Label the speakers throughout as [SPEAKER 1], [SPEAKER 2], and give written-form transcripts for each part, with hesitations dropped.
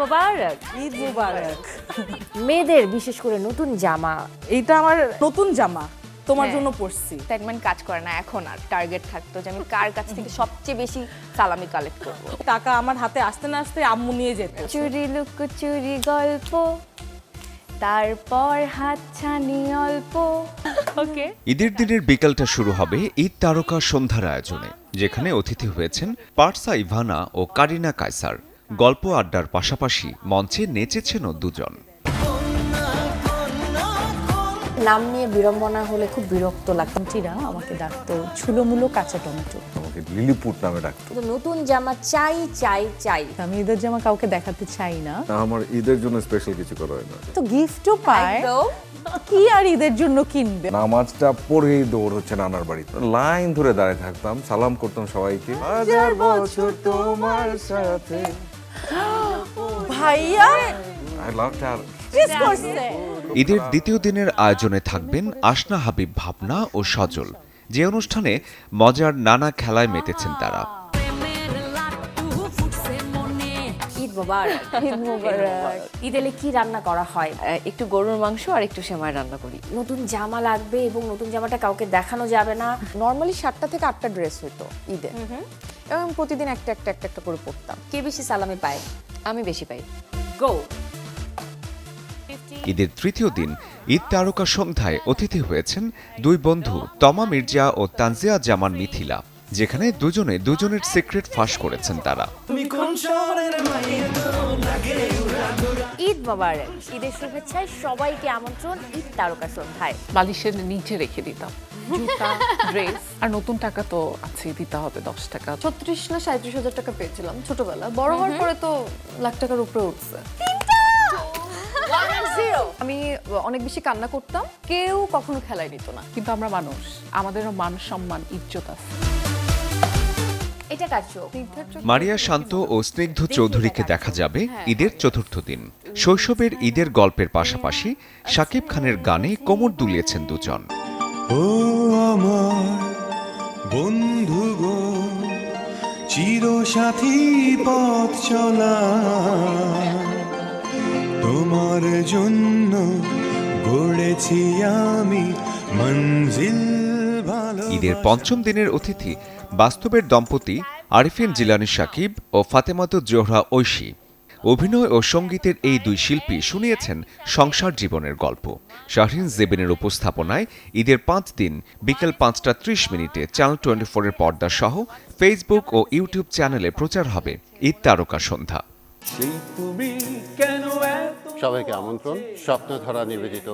[SPEAKER 1] মোবারক।
[SPEAKER 2] ঈদ মুবারক।
[SPEAKER 1] মেয়েদের বিশেষ করে নতুন জামা,
[SPEAKER 2] এইটা আমার নতুন জামা, তোমার
[SPEAKER 3] হ্যাঁ।
[SPEAKER 2] জন্য পরছি।
[SPEAKER 3] সেগমেন্ট কাজ করে না এখন, আর টার্গেট থাকতো যে আমি কার কাছ থেকে সবচেয়ে বেশি সালামি কালেক্ট করবো।
[SPEAKER 2] টাকা আমার হাতে আসতে না আসতে আম্মু নিয়ে যেত।
[SPEAKER 3] চুরি লুকোচুরি গল্প, তারপর হাতছানি অল্প। ওকে,
[SPEAKER 4] ঈদের দিনের বিকালটা শুরু হবে ঈদ তারকা সন্ধ্যার আয়োজনে, যেখানে অতিথি হয়েছেন পার্সা ইভানা ও কারিনা কায়সার। গল্প আড্ডার পাশাপাশি মঞ্চে নেচেছেনও দুজন।
[SPEAKER 1] নাম নিয়ে বিড়ম্বনা হলে খুব বিরক্ত লাগতো।
[SPEAKER 2] চিরা আমাকে ডাকতো ছুলোমুলো কাঁচা টমেটো।
[SPEAKER 5] আমাকে লিলিপুট নামে ডাকতো।
[SPEAKER 1] তো নতুন জামা চাই চাই চাই।
[SPEAKER 2] আমি ঈদের জামা কাউকে দেখাতে চাই না,
[SPEAKER 5] আমার ঈদের জন্য স্পেশাল কিছু করা হয় না।
[SPEAKER 2] তো গিফটও পায়।
[SPEAKER 3] একদম।
[SPEAKER 2] কি আর ঈদের জন্য কিনবে?
[SPEAKER 5] নামাজটা পড়েই দৌড় হচ্ছে নানার বাড়িতে, লাইন ধরে দাঁড়িয়ে থাকতাম, সালাম করতাম সবাইকে। হাজার বছর তোমার সাথে।
[SPEAKER 2] ভাইয়া
[SPEAKER 5] আই লাভ দ্যাট।
[SPEAKER 2] কিস করছে।
[SPEAKER 4] ঈদের দ্বিতীয় দিনের আয়োজনে থাকবেন আসনা হাবিব ভাবনা ও সজল, যে অনুষ্ঠানে মজার নানা খেলায় মেতেছেন তারা।
[SPEAKER 1] ঈদ মোবারক।
[SPEAKER 3] ঈদ মোবারক।
[SPEAKER 1] ঈদ এলে কি রান্না করা হয়?
[SPEAKER 3] একটু গরুর মাংস আর একটু সেমাই রান্না করি।
[SPEAKER 1] নতুন জামা লাগবে এবং নতুন জামাটা কাউকে দেখানো যাবে না।
[SPEAKER 6] নর্মালি 7টা থেকে 8টা ড্রেস হতো ঈদে, এবং প্রতিদিন একটা একটা একটা একটা করে পরতাম।
[SPEAKER 1] কে বেশি সালামি পায়?
[SPEAKER 3] আমি বেশি পাই।
[SPEAKER 1] গো।
[SPEAKER 4] ঈদের তৃতীয় দিন ঈদ তারকা সন্ধ্যায় অতিথি হয়েছেন দুই বন্ধু তমা মির্জা ও তানজিয়া জামান মিথিলা, যেখানে দুজনে দুজনের সিক্রেট ফাঁস করেছেন তারা।
[SPEAKER 1] ঈদ মোবারক। ঈদের শুভেচ্ছায় সবাইকে আমন্ত্রণ ঈদ তারকা সন্ধ্যায়।
[SPEAKER 7] বালিশের নিচে রেখে দিতাম জুতা, ড্রেস, আর নতুন টাকা তো আছে, দিতে হবে 10 টাকা।
[SPEAKER 6] 36 না 37,000 টাকা পেয়েছিলাম ছোটবেলা, বড় হওয়ার পরে তো লাখ টাকার উপরে উঠছে। আমি অনেক বেশি কান্না করতাম, কেউ কখনো খেলায় নিত না।
[SPEAKER 7] কিন্তু আমরা মানুষ, আমাদেরও মান সম্মান ইজ্জত আছে।
[SPEAKER 1] এটা কার চোখ?
[SPEAKER 4] মারিয়া শান্ত ও স্নিগ্ধ চৌধুরীকে দেখা যাবে ঈদের চতুর্থ দিন। শৈশবের ঈদের গল্পের পাশাপাশি শাকিব খানের গানে কোমর দুলিয়েছেন দুজন।
[SPEAKER 8] ও আমার বন্ধু গো, চিরসাথী পথ চলা, তোমার জন্য গড়েছি আমি মঞ্জিল ভালো।
[SPEAKER 4] ঈদের পঞ্চম দিনের অতিথি বাস্তবের দম্পতি আরিফিন জিলানী শাকিব ও ফাতেমাতুজ জোহরা ঐশী। অভিনয় ও সঙ্গীতের এই দুই শিল্পী শুনিয়েছেন সংসার জীবনের গল্প। শাহরিন জেবিনের উপস্থাপনায় ঈদের 5 দিন বিকেল 5টা 30 মিনিটে চ্যানেল 24-এর পর্দা সহ ফেসবুক ও ইউটিউব চ্যানেলে প্রচার হবে ঈদ তারকা সন্ধ্যা।
[SPEAKER 9] সবাইকে আমন্ত্রণ স্বপ্নধারা নিবেদিত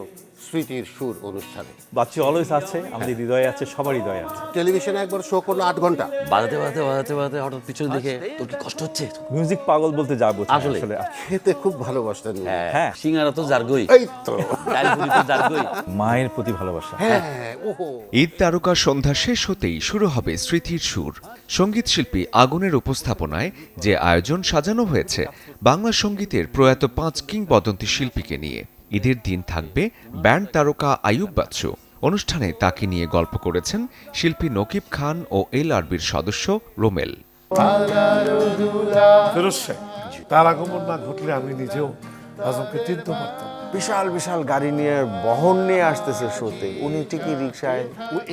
[SPEAKER 9] স্মৃতির সুর অনুষ্ঠানে।
[SPEAKER 10] বাচ্চা অলওয়েজ আছে, আমাদের হৃদয়ে আছে, সবার হৃদয়ে আছে।
[SPEAKER 9] টেলিভিশনে একবার শো করলো 8 ঘন্টা,
[SPEAKER 11] বাজাতে বাজাতে বাজাতে বাজাতে হঠাৎ পিছনে দেখে তোর কি কষ্ট হচ্ছে?
[SPEAKER 10] মিউজিক পাগল বলতে যা বোঝায়
[SPEAKER 11] আসলে।
[SPEAKER 9] খেতে খুব ভালোবাসতেন।
[SPEAKER 10] হ্যাঁ,
[SPEAKER 11] সিঙ্গারা তো জারগই,
[SPEAKER 9] এই তো
[SPEAKER 11] ডালপুরি তো জারগই।
[SPEAKER 10] মায়ের প্রতি ভালোবাসা।
[SPEAKER 9] হ্যাঁ, ওহো।
[SPEAKER 4] ঈদ তারকা সন্ধ্যা শেষ হতেই শুরু হবে স্মৃতির সুর। সঙ্গীত শিল্পী আগুনের উপস্থাপনায় যে আয়োজন সাজানো হয়েছে বাংলা সঙ্গীতের প্রয়াত 5 কিংবদন্তি শিল্পীকে নিয়ে। ঈদের দিন থাকবে ব্যান্ড তারকা আইয়ুব বাচ্চু। অনুষ্ঠানে তাকে নিয়ে গল্প করেছেন শিল্পী নকিব খান ও LRB'র সদস্য রোমেল।
[SPEAKER 12] তার আগমন না ঘটলে আমি নিজেও আজমকে চিনতে পারতাম।
[SPEAKER 5] বিশাল বিশাল গাড়ি নিয়ে বহন নিয়ে আসতেছে শোতে, উনি ঠিকই রিক্সায়।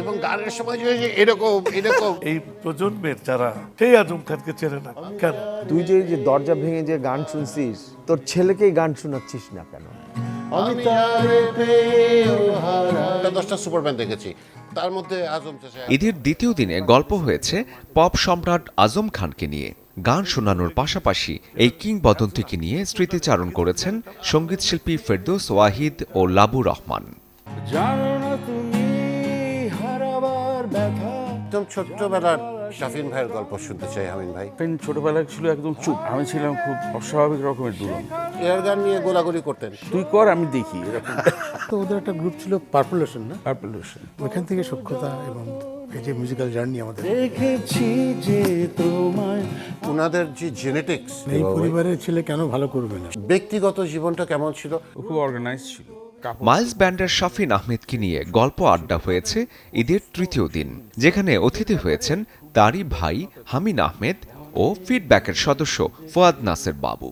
[SPEAKER 9] এবং গানের সময় যে এরকম এরকম
[SPEAKER 12] এই প্রজন্মের যারা সেই আজম খানকে চেনে না কেন?
[SPEAKER 5] তুই যে দরজা ভেঙে যে গান শুনছিস, তোর ছেলেকেই গান শোনাচ্ছিস না কেন?
[SPEAKER 9] আমি তারে পেয়েও হারা 10টা সুপারম্যান দেখেছি, তার মধ্যে আজম চাচা।
[SPEAKER 4] ঈদের দ্বিতীয় দিনে গল্প হয়েছে পপ সম্রাট আজম খানকে নিয়ে। গান শোনানোর পাশাপাশি এই কিংবদন্তিকে নিয়ে স্মৃতিচারণ করেছেন সঙ্গীত শিল্পী ফেরদৌস ওয়াহিদ ও লাবু রহমান।
[SPEAKER 9] একদম ছোট্টবেলার শাফিন ভাইয়ের গল্প শুনতে চাই আমিন ভাই।
[SPEAKER 11] ছোটবেলায় ছিল একদম চুপ, আমি ছিলাম খুব অস্বাভাবিক রকমের দুরন্ত।
[SPEAKER 9] এয়ার গান নিয়ে গোলাগুলি করতেন।
[SPEAKER 11] তুই কর আমি দেখি এরকম।
[SPEAKER 12] তো ওদের একটা গ্রুপ ছিল পার্পল ওশন, না?
[SPEAKER 11] Purple ocean.
[SPEAKER 12] ওইখান থেকে সক্ষতা এবং এই যে মিউজিক্যাল জার্নি আমাদের।
[SPEAKER 8] দেখেছি যে তোমায়,
[SPEAKER 9] ওনাদের যে জেনেটিক্স,
[SPEAKER 12] এই পরিবারের ছেলে কেন ভালো করবে না?
[SPEAKER 9] ব্যক্তিগত জীবনটা কেমন ছিল?
[SPEAKER 11] খুব অর্গানাইজ ছিল।
[SPEAKER 4] মাইলস ব্যান্ডের শাফিন আহমেদকে নিয়ে গল্প আড্ডা হয়েছে ঈদের তৃতীয় দিন, যেখানে অতিথি হয়েছেন তারই ভাই হামিন আহমেদ ও ফিডব্যাকের সদস্য ফুয়াদ নাসের বাবু।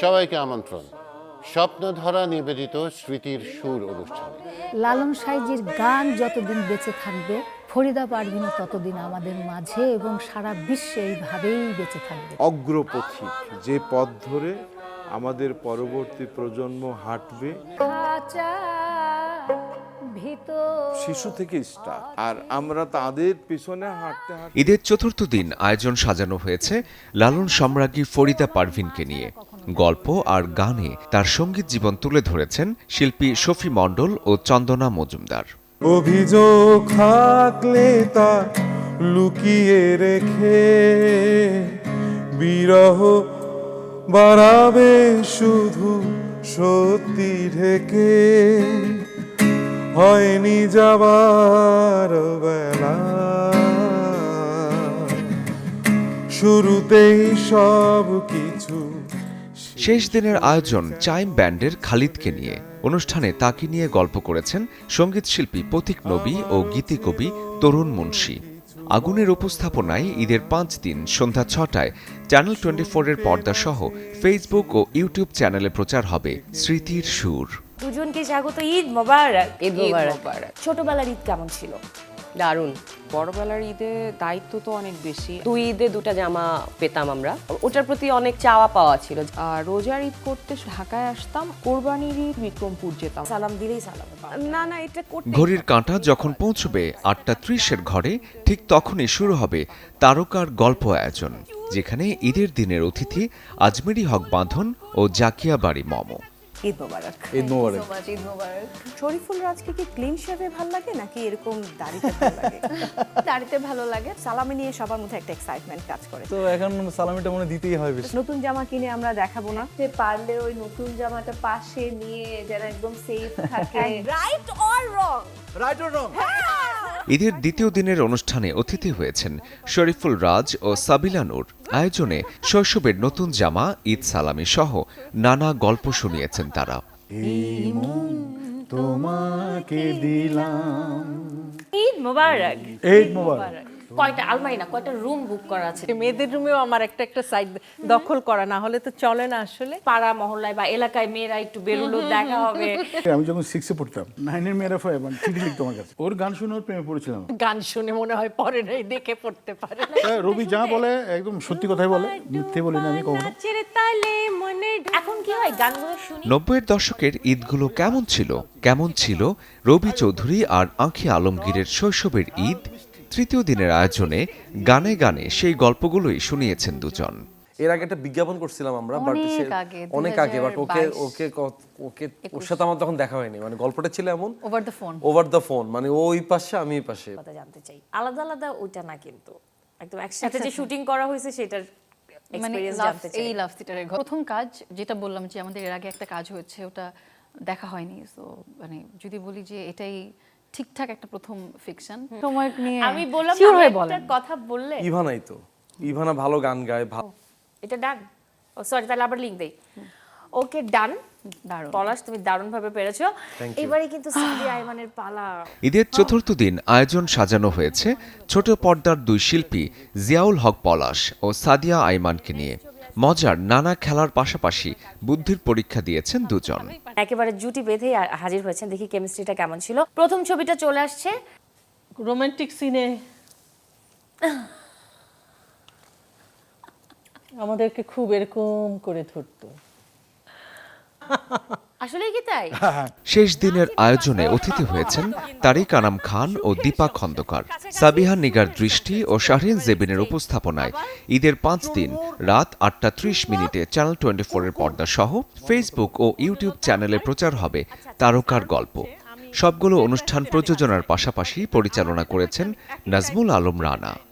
[SPEAKER 9] সবাইকে আমন্ত্রণ স্বপ্নধরা নিবেদিত স্মৃতির সুর অনুষ্ঠানে।
[SPEAKER 13] লালন সাইজির গান যতদিন বেঁচে থাকবে, ফরিদা পারভিনও ততদিন আমাদের মাঝে এবং সারা বিশ্বে এইভাবেই বেঁচে থাকবে।
[SPEAKER 12] অগ্রপথিক, যে পথ ধরে আমাদের পরবর্তী প্রজন্ম হাঁটবে, শিশু থেকে স্টার্ট, আর আমরা তাদের পিছনে হাঁটতে হাঁটতে।
[SPEAKER 4] ঈদের চতুর্থ দিন আয়োজন সাজানো হয়েছে লালন সম্রাজ্ঞী ফরিদা পারভিনকে নিয়ে। গল্প আর গানে তার সঙ্গীত জীবন তুলে ধরেছেন শিল্পী শফি মণ্ডল ও চন্দনা মজুমদার।
[SPEAKER 8] অভিযোগ থাকলে তা লুকিয়ে রেখে বিরহ বাড়াবে শুধু সত্যি ঢেকে, হয়নি যাবার বেলা শুরুতেই সব কিছু।
[SPEAKER 4] শেষ দিনের আয়োজন চাইম ব্যান্ডের খালিদকে নিয়ে। অনুষ্ঠানে তাকে নিয়ে গল্প করেছেন সঙ্গীত শিল্পী পথিক নবী ও গীতিকবি তরুণ মুন্সী। আগুনের উপস্থাপনায় ঈদের 5 দিন সন্ধ্যা 6টায় চ্যানেল 24-এর পর্দাসহ ফেসবুক ও ইউটিউব চ্যানেলে প্রচার হবে স্মৃতির সুর।
[SPEAKER 1] দুজনকে স্বাগত, ঈদ মোবারক।
[SPEAKER 3] ঈদ মোবারক।
[SPEAKER 1] ছোটবেলার ঈদ কেমন ছিল?
[SPEAKER 3] দারুণ। বড়বেলার ঈদে দায়িত্ব তো অনেক বেশি। 2 ঈদে 2টা জামা পেতাম আমরা, ওটার প্রতি অনেক চাওয়া পাওয়া ছিল। আর রোজার ঈদ করতে ঢাকায় আসতাম, কোরবানির ঈদ বিক্রমপুর যেতাম।
[SPEAKER 1] সালাম দিলেই সালাম।
[SPEAKER 3] না এটা করতে।
[SPEAKER 4] ঘড়ির কাঁটা যখন পৌঁছবে 8:30-এর ঘরে, ঠিক তখনই শুরু হবে তারকার গল্প আয়োজন, যেখানে ঈদের দিনের অতিথি আজমেরি হক বাঁধন ও জাকিয়া বাড়ি মম।
[SPEAKER 6] ঈদ মোবারক।
[SPEAKER 10] ঈদ মোবারক।
[SPEAKER 3] ঈদ মোবারক।
[SPEAKER 6] শরীফুল রাজকে কি ক্লিন শেভে ভালো লাগে নাকি এরকম দাড়িতে ভালো লাগে?
[SPEAKER 3] দাড়িতে ভালো লাগে।
[SPEAKER 6] সালামি নিয়ে সবার মধ্যে একটা এক্সাইটমেন্ট কাজ করে।
[SPEAKER 10] তো এখন সালামিটা মনে দিতেই হয় বেশি।
[SPEAKER 6] নতুন জামা কিনে আমরা দেখাবো না,
[SPEAKER 1] সে পারলে ওই নতুন জামাটা পাশে নিয়ে যেন একদম সেফ থাকে। Right or wrong?
[SPEAKER 10] Right or wrong?
[SPEAKER 4] ঈদের দ্বিতীয় দিনের অনুষ্ঠানে অতিথি হয়েছেন শরীফুল রাজ ও সাবিলা নূর। আয়োজনে শৈশবের নতুন জামা, ঈদ সালামি সহ নানা গল্প শুনিয়েছেন তারা।
[SPEAKER 8] তোমাকে দিলাম।
[SPEAKER 1] ঈদ মোবারক।
[SPEAKER 8] ঈদ মোবারক।
[SPEAKER 1] কয়টা আলমারি না কয়টা রুম বুক করা আছে?
[SPEAKER 2] মেয়েদের রুমেও আমার একটা সাইড দখল করা, না হলে তো চলে না আসলে।
[SPEAKER 1] পাড়া মহল্লায় বা এলাকায় মেয়েরা একটু বেরোলো, দেখা হবে।
[SPEAKER 11] আমি যখন 6-এ পড়তাম, 9-এর মেয়েরা চিঠি লিখতো আমার কাছে, ওর গান শুনে ওর প্রেমে পড়েছিলাম।
[SPEAKER 2] গান শুনে মনে হয় পরে নাই, দেখে পড়তে পারে।
[SPEAKER 11] রবি যা বলে একদম সত্যি কথাই বলে, মিথ্যে বলি না আমি কখনো।
[SPEAKER 1] এখন কি হয় গানগুলো শুনি।
[SPEAKER 4] 90-এর দশকের ঈদগুলো কেমন ছিল? কেমন ছিল রবি চৌধুরী আর আঁখি আলমগীরের শৈশবের ঈদ? তৃতীয় দিনের আয়োজনে গানে গানে সেই গল্পগুলোই শুনিয়েছেন দুজন।
[SPEAKER 14] এর আগে একটা বিজ্ঞাপন করছিলাম আমরা, অনেক আগে, বাট ওর সাথে আমার তখন দেখা হয়নি। মানে গল্পটা ছিল এমন ওভার দ্য ফোন, মানে ওই পাশে আমি এই পাশে।
[SPEAKER 1] কথা জানতে চাই, আলাদা আলাদা ওইটা না কিন্তু একদম একসাথে যে শুটিং করা হয়েছে সেটার এক্সপেরিয়েন্স জানতে চাই।
[SPEAKER 13] এই লাভ সিটারের প্রথম কাজ যেটা বললাম যে আমাদের এর আগে একটা কাজ হয়েছে, ওটা দেখা হয়নি। সো মানে যদি বলি যে এটাই ঠিকঠাক একটা প্রথম ফিকশন। সময় নিয়ে
[SPEAKER 1] আমি বললাম একটা কথা বললে।
[SPEAKER 14] ইভানাই তো, ইভানা ভালো গান গায়।
[SPEAKER 1] এটা ডান? ও সরি, তাহলে আবার লিংক দেই। ওকে ডান। পলাশ, তুমি দারুণভাবে পেরেছো। এবারে কিন্তু সাদিয়া আইমানের পালা।
[SPEAKER 4] ঈদের চতুর্থ দিন আয়োজন সাজানো হয়েছে ছোট পর্দার 2 শিল্পী জিয়াউল হক পলাশ ও সাদিয়া আইমানকে নিয়ে। মজার নানা খেলার পাশাপাশি বুদ্ধির পরীক্ষা দিয়েছেন দুজন।
[SPEAKER 1] একেবারে জুটি বেঁধে হাজির হয়েছেন, দেখি কেমিস্ট্রিটা কেমন ছিল। প্রথম ছবিটা চলে আসছে,
[SPEAKER 2] রোমান্টিক সিনে আমাদেরকে খুব এরকম করে ধরতো।
[SPEAKER 1] আসলে কি তাই?
[SPEAKER 4] শেষ দিনের আয়োজনে অতিথি হয়েছেন তারিক আনাম খান ও দীপা খন্দকার। সাবিহা নিগার দৃষ্টি ও শাহরিন জেবিনের উপস্থাপনায় ঈদের 5 দিন রাত 8:30 চ্যানেল 24-এর পর্দা সহ ফেসবুক ও ইউটিউব চ্যানেলে প্রচার হবে তারকার গল্প। সবগুলো অনুষ্ঠান প্রযোজনার পাশাপাশি পরিচালনা করেছেন নাজমুল আলম রানা।